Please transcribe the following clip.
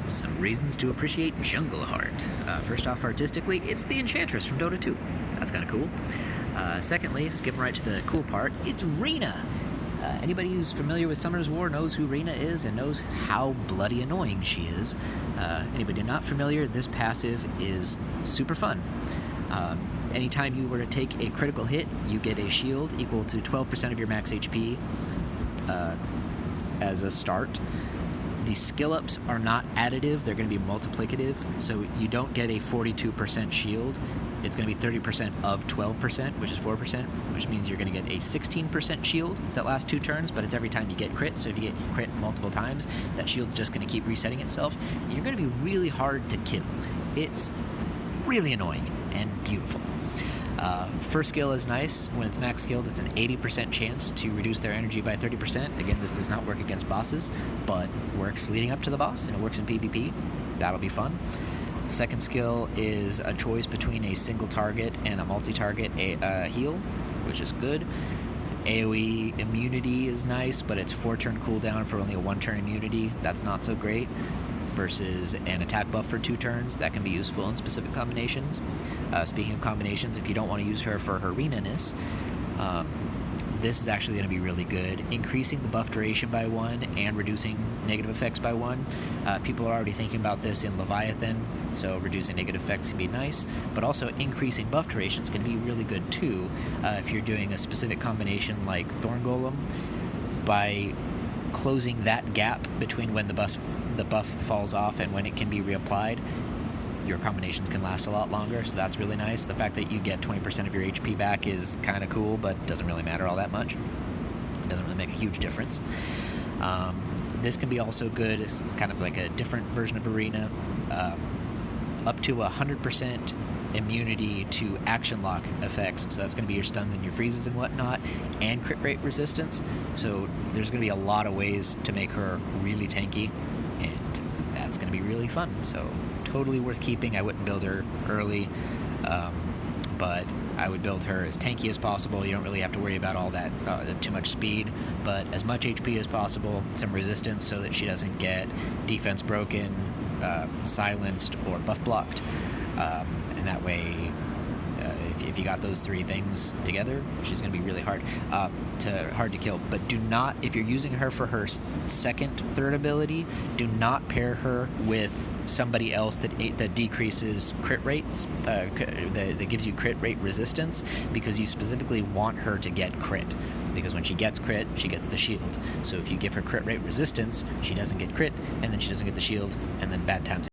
Some reasons to appreciate Jungle Heart. First off, artistically, it's the Enchantress from Dota 2. That's kind of cool. Secondly, skipping right to the cool part, it's Rina. Anybody who's familiar with Summoner's War knows who Rina is and knows how bloody annoying she is. Anybody not familiar, this passive is super fun. Anytime you were to take a critical hit, you get a shield equal to 12% of your max HP as a start. The skill ups are not additive, they're going to be multiplicative, so you don't get a 42% shield. It's going to be 30% of 12%, which is 4%, which means you're going to get a 16% shield that lasts 2 turns, but it's every time you get crit, so if you get crit multiple times, that shield's just going to keep resetting itself, and you're going to be really hard to kill. It's really annoying and beautiful. First skill is nice. When it's max skilled, it's an 80% chance to reduce their energy by 30%. Again, this does not work against bosses, but works leading up to the boss, and it works in PvP. That'll be fun. Second skill is a choice between a single target and a multi-target heal, which is good. AoE immunity is nice, but it's 4-turn cooldown for only a 1-turn immunity. That's not so great. Versus an attack buff for 2 turns. That can be useful in specific combinations. Speaking of combinations, if you don't want to use her for her Rina-ness, this is actually going to be really good. Increasing the buff duration by 1 and reducing negative effects by 1. People are already thinking about this in Leviathan, so reducing negative effects can be nice, but also increasing buff duration is going to be really good too if you're doing a specific combination like Thorn Golem. By closing that gap between when the buff falls off and when it can be reapplied, your combinations can last a lot longer, so that's really nice. The fact that you get 20% of your HP back is kind of cool, but doesn't really matter all that much. It doesn't really make a huge difference. This can be also good. It's kind of like a different version of Arena. Up to 100% immunity to action lock effects, so that's going to be your stuns and your freezes and whatnot, and crit rate resistance, so there's going to be a lot of ways to make her really tanky, and that's going to be really fun, so totally worth keeping. I wouldn't build her early, but I would build her as tanky as possible. You don't really have to worry about all that too much speed, but as much HP as possible, some resistance so that she doesn't get defense broken, silenced, or buff blocked. And that way, if you got those 3 things together, she's going to be really hard to kill. But do not, if you're using her for her second, third ability, do not pair her with somebody else that decreases crit rates, that gives you crit rate resistance, because you specifically want her to get crit. Because when she gets crit, she gets the shield. So if you give her crit rate resistance, she doesn't get crit, and then she doesn't get the shield, and then bad times